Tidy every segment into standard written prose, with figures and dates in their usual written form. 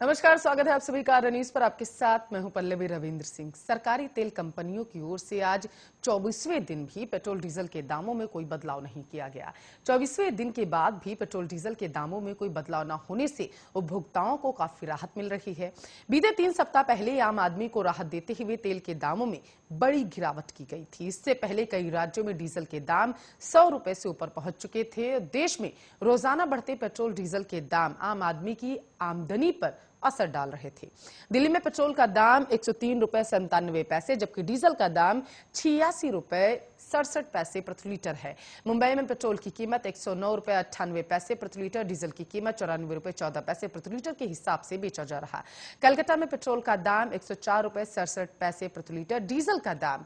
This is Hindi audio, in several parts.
नमस्कार, स्वागत है आप सभी का न्यूज पर। आपके साथ मैं हूं पल्लवी रविंद्र सिंह। सरकारी तेल कंपनियों की ओर से आज 24वें दिन भी पेट्रोल डीजल के दामों में कोई बदलाव नहीं किया गया। 24वें दिन के बाद भी पेट्रोल डीजल के दामों में कोई बदलाव न होने से उपभोक्ताओं को काफी राहत मिल रही है। बीते 3 सप्ताह पहले आम आदमी को राहत देते हुए तेल के दामों में बड़ी गिरावट की गई थी। इससे पहले कई राज्यों में डीजल के दाम 100 रुपए से ऊपर पहुंच चुके थे। देश में रोजाना बढ़ते पेट्रोल डीजल के दाम आम आदमी की आमदनी पर असर डाल रहे थे। दिल्ली में पेट्रोल का दाम 103 रुपए 97 पैसे, जबकि डीजल का दाम 86 रुपए 67 पैसे प्रति लीटर है। मुंबई में पेट्रोल की कीमत 109 रुपए 98 पैसे प्रति लीटर, डीजल की कीमत 94 रुपए 14 पैसे प्रति लीटर के हिसाब से बेचा जा रहा। कलकत्ता में पेट्रोल का दाम 104 रुपए 67 पैसे प्रति लीटर, डीजल का दाम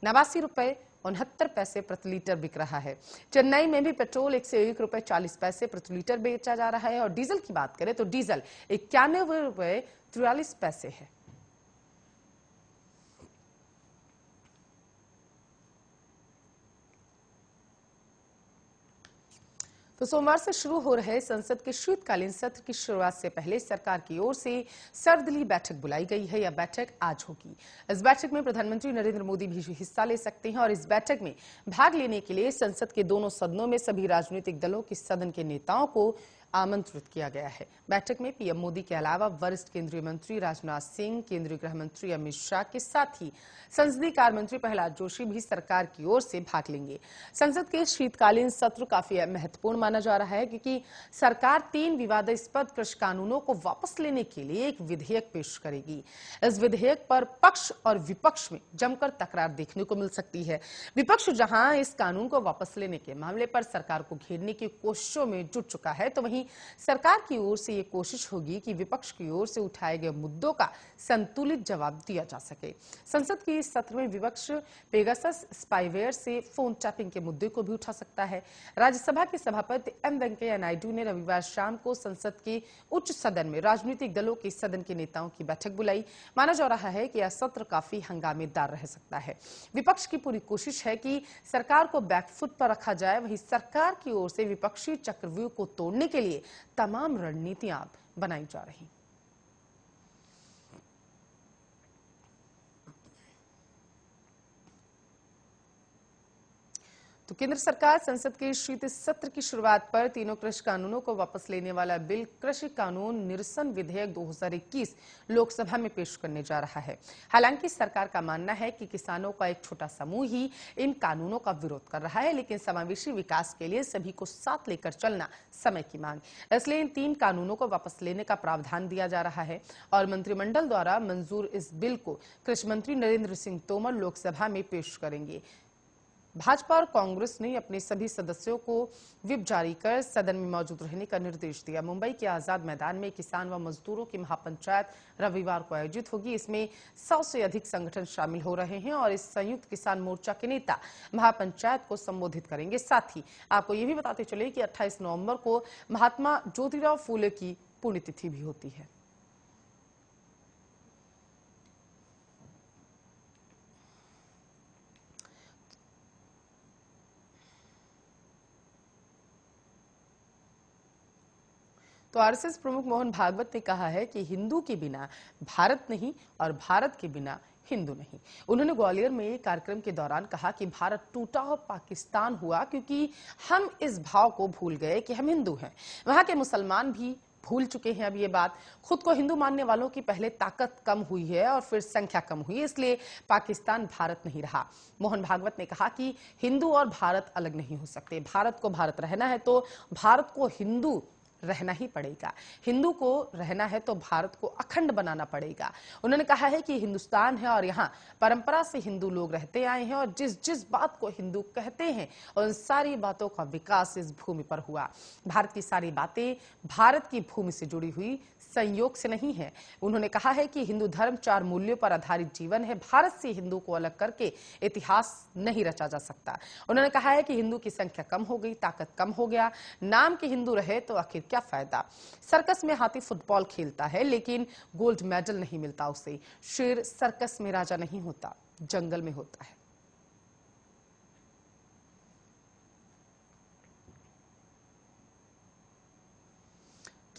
89 रुपए 69 पैसे प्रति लीटर बिक रहा है। चेन्नई में भी पेट्रोल 101 रुपए 40 पैसे प्रति लीटर बेचा जा रहा है और डीजल की बात करें तो डीजल 91 रुपए 43 पैसे है। तो सोमवार से शुरू हो रहे संसद के शीतकालीन सत्र की शुरुआत से पहले सरकार की ओर से सर्वदलीय बैठक बुलाई गई है। यह बैठक आज होगी। इस बैठक में प्रधानमंत्री नरेंद्र मोदी भी हिस्सा ले सकते हैं और इस बैठक में भाग लेने के लिए संसद के दोनों सदनों में सभी राजनीतिक दलों के सदन के नेताओं को आमंत्रित किया गया है। बैठक में पीएम मोदी के अलावा वरिष्ठ केंद्रीय मंत्री राजनाथ सिंह, केंद्रीय गृह मंत्री अमित शाह के साथ ही संसदीय कार्य मंत्री प्रहलाद जोशी भी सरकार की ओर से भाग लेंगे। संसद के शीतकालीन सत्र काफी महत्वपूर्ण माना जा रहा है क्योंकि सरकार 3 विवादास्पद कृषि कानूनों को वापस लेने के लिए एक विधेयक पेश करेगी। इस विधेयक पर पक्ष और विपक्ष में जमकर तकरार देखने को मिल सकती है। विपक्ष जहां इस कानून को वापस लेने के मामले पर सरकार को घेरने की कोशिशों में जुट चुका है, तो वहीं सरकार की ओर से ये कोशिश होगी कि विपक्ष की ओर से उठाए गए मुद्दों का संतुलित जवाब दिया जा सके। संसद के इस सत्र में विपक्ष पेगासस स्पाईवेयर से फोन टैपिंग के मुद्दे को भी उठा सकता है। राज्यसभा के सभापति एम वेंकैया नायडू ने रविवार शाम को संसद के उच्च सदन में राजनीतिक दलों के सदन के नेताओं की बैठक बुलाई। माना जा रहा है कि यह सत्र काफी हंगामेदार रह सकता है। विपक्ष की पूरी कोशिश है कि सरकार को बैकफुट पर रखा जाए। वहीं सरकार की ओर से विपक्षी चक्रव्यूह को तोड़ने के लिए तमाम रणनीतियां बनाई जा रही। तो केंद्र सरकार संसद के शीत सत्र की शुरुआत पर तीनों कृषि कानूनों को वापस लेने वाला बिल कृषि कानून निरसन विधेयक 2021 लोकसभा में पेश करने जा रहा है। हालांकि सरकार का मानना है कि किसानों का एक छोटा समूह ही इन कानूनों का विरोध कर रहा है, लेकिन समावेशी विकास के लिए सभी को साथ लेकर चलना समय की मांग, इसलिए इन 3 कानूनों को वापस लेने का प्रावधान दिया जा रहा है और मंत्रिमंडल द्वारा मंजूर इस बिल को कृषि मंत्री नरेंद्र सिंह तोमर लोकसभा में पेश करेंगे। भाजपा और कांग्रेस ने अपने सभी सदस्यों को व्हिप जारी कर सदन में मौजूद रहने का निर्देश दिया। मुंबई के आजाद मैदान में किसान व मजदूरों की महापंचायत रविवार को आयोजित होगी। इसमें 100 से अधिक संगठन शामिल हो रहे हैं और इस संयुक्त किसान मोर्चा के नेता महापंचायत को संबोधित करेंगे। साथ ही आपको ये भी बताते चले कि 28 नवंबर को महात्मा ज्योतिराव फूले की पुण्यतिथि भी होती है। तो आरएसएस प्रमुख मोहन भागवत ने कहा है कि हिंदू के बिना भारत नहीं और भारत के बिना हिंदू नहीं। उन्होंने ग्वालियर में एक कार्यक्रम के दौरान कहा कि भारत टूटा और पाकिस्तान हुआ क्योंकि हम इस भाव को भूल गए कि हम हिंदू हैं। वहां के मुसलमान भी भूल चुके हैं अब ये बात। खुद को हिंदू मानने वालों की पहले ताकत कम हुई है और फिर संख्या कम हुई, इसलिए पाकिस्तान भारत नहीं रहा। मोहन भागवत ने कहा कि हिंदू और भारत अलग नहीं हो सकते। भारत को भारत रहना है तो भारत को हिंदू रहना ही पड़ेगा। हिंदू को रहना है तो भारत को अखंड बनाना पड़ेगा। उन्होंने कहा है कि हिंदुस्तान है और यहाँ परंपरा से हिंदू लोग रहते आए हैं और जिस जिस बात को हिंदू कहते हैं उन सारी बातों का विकास इस भूमि पर हुआ। भारत की सारी बातें भारत की भूमि से जुड़ी हुई संयोग से नहीं है। उन्होंने कहा है कि हिंदू धर्म 4 मूल्यों पर आधारित जीवन है। भारत से हिंदू को अलग करके इतिहास नहीं रचा जा सकता। उन्होंने कहा है कि हिंदू की संख्या कम हो गई, ताकत कम हो गया, नाम के हिंदू रहे तो आखिर क्या फायदा। सर्कस में हाथी फुटबॉल खेलता है लेकिन गोल्ड मेडल नहीं मिलता उसे। शेर सर्कस में राजा नहीं होता, जंगल में होता है।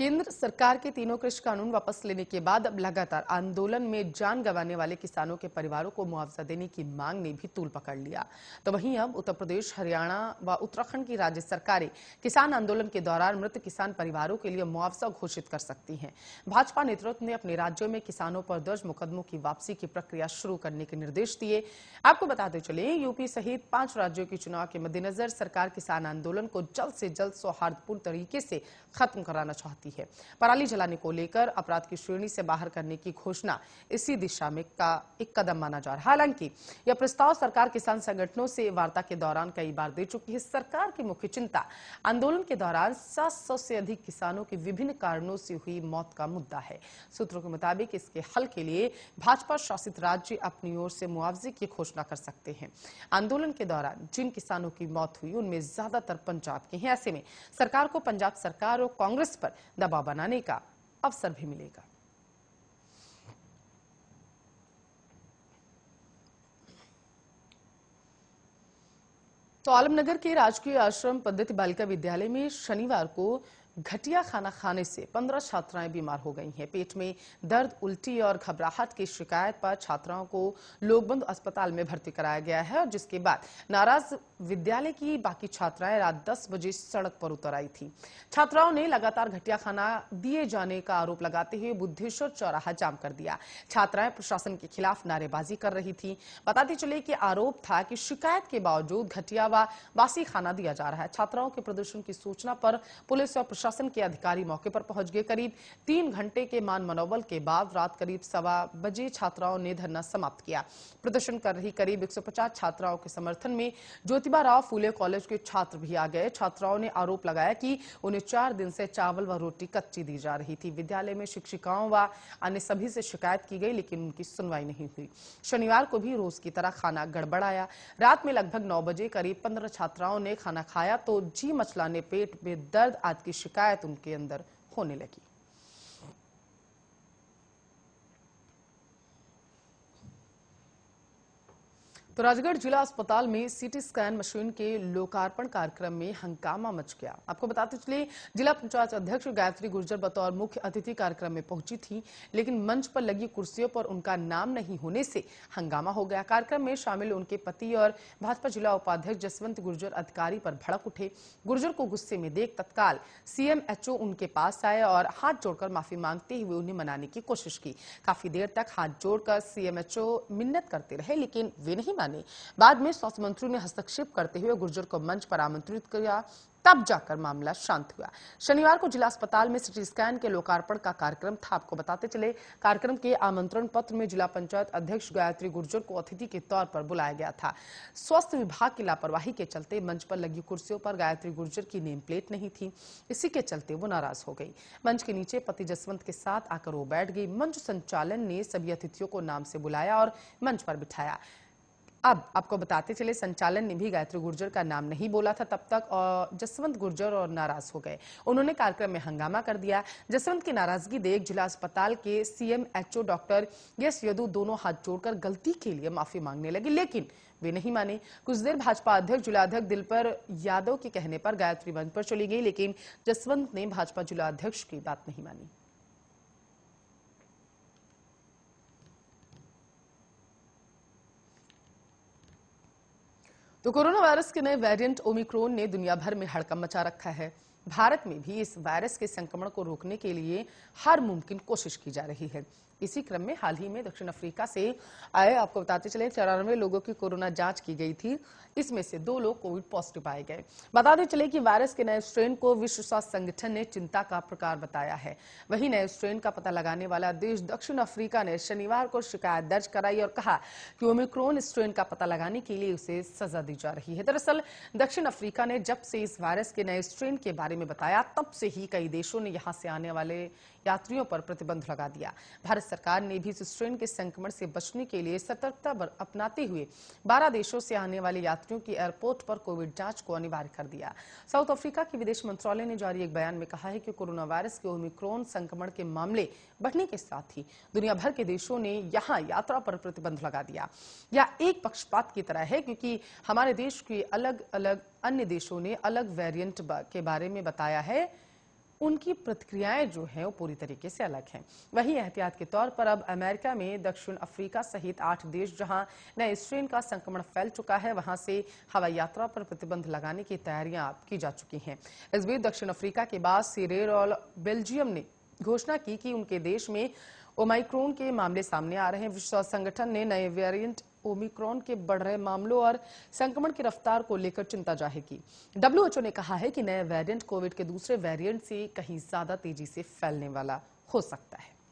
केंद्र सरकार के तीनों कृषि कानून वापस लेने के बाद अब लगातार आंदोलन में जान गंवाने वाले किसानों के परिवारों को मुआवजा देने की मांग ने भी तूल पकड़ लिया। तो वहीं अब उत्तर प्रदेश, हरियाणा व उत्तराखंड की राज्य सरकारें किसान आंदोलन के दौरान मृत किसान परिवारों के लिए मुआवजा घोषित कर सकती हैं। भाजपा नेतृत्व ने अपने राज्यों में किसानों पर दर्ज मुकदमों की वापसी की प्रक्रिया शुरू करने के निर्देश दिए। आपको बताते चले, यूपी सहित 5 राज्यों के चुनाव के मद्देनजर सरकार किसान आंदोलन को जल्द से जल्द सौहार्दपूर्ण तरीके से खत्म कराना चाहती है। पराली जलाने को लेकर अपराध की श्रेणी से बाहर करने की घोषणा इसी दिशा में का एक कदम माना जा रहा है। हालांकि यह प्रस्ताव सरकार किसान संगठनों से वार्ता के दौरान कई बार दे चुकी है। सरकार की मुख्य चिंता आंदोलन के दौरान 700 से अधिक किसानों की विभिन्न कारणों से हुई मौत का मुद्दा है। सूत्रों के मुताबिक इसके हल के लिए भाजपा शासित राज्य अपनी ओर से मुआवजे की घोषणा कर सकते हैं। आंदोलन के दौरान जिन किसानों की मौत हुई उनमें ज्यादातर पंजाब के हैं। ऐसे में सरकार को पंजाब सरकार और कांग्रेस पर दबाव बनाने का अवसर भी मिलेगा। तो आलमनगर के राजकीय आश्रम पद्धति बालिका विद्यालय में शनिवार को घटिया खाना खाने से 15 छात्राएं बीमार हो गई हैं। पेट में दर्द, उल्टी और घबराहट की शिकायत पर छात्राओं को लोकबंधु अस्पताल में भर्ती कराया गया है और जिसके बाद नाराज विद्यालय की बाकी छात्राएं रात 10 बजे सड़क पर उतर आई थी। छात्राओं ने लगातार घटिया खाना दिए जाने का आरोप लगाते हुए बुद्धेश्वर चौराहा जाम कर दिया। छात्राएं प्रशासन के खिलाफ नारेबाजी कर रही थी। बताते चले कि आरोप था कि शिकायत के बावजूद घटिया व बासी खाना दिया जा रहा है। छात्राओं के प्रदर्शन की सूचना पर पुलिस और प्रशासन के अधिकारी मौके पर पहुंच गए। करीब 3 घंटे के मान मनोबल के बाद रात करीब 1:15 बजे छात्राओं ने धरना समाप्त किया। प्रदर्शन कर रही करीब 150 छात्राओं के समर्थन में ज्योतिबा राव फूले कॉलेज के छात्र भी आ गए। छात्राओं ने आरोप लगाया कि उन्हें 4 दिन से चावल व रोटी कच्ची दी जा रही थी। विद्यालय में शिक्षिकाओं व अन्य सभी से शिकायत की गई लेकिन उनकी सुनवाई नहीं हुई। शनिवार को भी रोज की तरह खाना गड़बड़ाया। रात में लगभग 9 बजे करीब 15 छात्राओं ने खाना खाया तो जी मचलाने, पेट में दर्द आदि की शिकायत उनके अंदर होने लगी। तो राजगढ़ जिला अस्पताल में सीटी स्कैन मशीन के लोकार्पण कार्यक्रम में हंगामा मच गया। आपको बताते चले, जिला पंचायत अध्यक्ष गायत्री गुर्जर बतौर मुख्य अतिथि कार्यक्रम में पहुंची थी, लेकिन मंच पर लगी कुर्सियों पर उनका नाम नहीं होने से हंगामा हो गया। कार्यक्रम में शामिल उनके पति और भाजपा जिला उपाध्यक्ष जसवंत गुर्जर अधिकारी पर भड़क उठे। गुर्जर को गुस्से में देख तत्काल सीएमएचओ उनके पास आए और हाथ जोड़कर माफी मांगते हुए उन्हें मनाने की कोशिश की। काफी देर तक हाथ जोड़कर सीएमएचओ मिन्नत करते रहे लेकिन वे नहीं माने। बाद में स्वास्थ्य मंत्री ने हस्तक्षेप करते हुए गुर्जर को मंच पर आमंत्रित किया, तब जाकर मामला शांत हुआ। शनिवार को जिला अस्पताल में सीटी स्कैन के लोकार्पण का कार्यक्रम था। आपको बताते चले, कार्यक्रम के आमंत्रण पत्र में जिला पंचायत अध्यक्ष गायत्री गुर्जर को अतिथि के तौर पर बुलाया गया था। स्वास्थ्य विभाग की लापरवाही के चलते मंच पर लगी कुर्सियों पर गायत्री गुर्जर की नेम प्लेट नहीं थी। इसी के चलते वो नाराज हो गई। मंच के नीचे पति जसवंत के साथ आकर वो बैठ गई। मंच संचालन ने सभी अतिथियों को नाम से बुलाया और मंच पर बिठाया। अब आपको बताते चले, संचालन ने भी गायत्री गुर्जर का नाम नहीं बोला था तब तक, और जसवंत गुर्जर और नाराज हो गए। उन्होंने कार्यक्रम में हंगामा कर दिया। जसवंत की नाराजगी देख जिला अस्पताल के सीएमएचओ डॉक्टर एस यदु दोनों हाथ जोड़कर गलती के लिए माफी मांगने लगे लेकिन वे नहीं माने। कुछ देर भाजपा अध्यक्ष जिलाध्यक्ष दिलपर यादव के कहने पर गायत्री मंच पर चली गई लेकिन जसवंत ने भाजपा जिलाध्यक्ष की बात नहीं मानी। तो कोरोना वायरस के नए वेरिएंट ओमिक्रॉन ने दुनिया भर में हड़कंप मचा रखा है। भारत में भी इस वायरस के संक्रमण को रोकने के लिए हर मुमकिन कोशिश की जा रही है। इसी क्रम में हाल ही में दक्षिण अफ्रीका से आए, आपको बताते चले, 94 लोगों की कोरोना जांच की गई थी। इसमें से 2 लोग कोविड पॉजिटिव पाए गए। बताते चले कि वायरस के नए स्ट्रेन को विश्व स्वास्थ्य संगठन ने चिंता का प्रकार बताया है। वहीं नए स्ट्रेन का पता लगाने वाला देश दक्षिण अफ्रीका ने शनिवार को शिकायत दर्ज कराई और कहा कि ओमिक्रॉन स्ट्रेन का पता लगाने के लिए उसे सजा दी जा रही है। दरअसल दक्षिण अफ्रीका ने जब से इस वायरस के नए स्ट्रेन के बारे में बताया तब से ही कई देशों ने यहां से आने वाले यात्रियों पर प्रतिबंध लगा दिया। भारत सरकार ने भी इस स्ट्रेन के संक्रमण से बचने के लिए सतर्कता अपनाते हुए 12 देशों से आने वाले यात्रियों की एयरपोर्ट पर कोविड जांच को अनिवार्य कर दिया। साउथ अफ्रीका के विदेश मंत्रालय ने जारी एक बयान में कहा है कि कोरोना वायरस के ओमिक्रॉन संक्रमण के मामले बढ़ने के साथ ही दुनिया भर के देशों ने यहां यात्रा पर प्रतिबंध लगा दिया। यह एक पक्षपात की तरह है क्योंकि हमारे देश के अलग अलग अन्य देशों ने अलग वेरिएंट के बारे में बताया है उनकी प्रतिक्रियाएं जो हैं वो पूरी तरीके से अलग हैं। वहीं एहतियात के तौर पर अब अमेरिका में दक्षिण अफ्रीका सहित 8 देश जहां नए स्ट्रेन का संक्रमण फैल चुका है, वहां से हवाई यात्रा पर प्रतिबंध लगाने की तैयारियां की जा चुकी हैं। इस बीच दक्षिण अफ्रीका के बाद सीरेल और बेल्जियम ने घोषणा की कि उनके देश में ओमाइक्रोन के मामले सामने आ रहे हैं। विश्व स्वास्थ्य संगठन ने नए वेरिएंट ओमिक्रॉन के बढ़ रहे मामलों और संक्रमण की रफ्तार को लेकर चिंता जाहिर की। WHO ने कहा है कि नए वेरिएंट कोविड के दूसरे वेरिएंट से कहीं ज्यादा तेजी से फैलने वाला हो सकता है।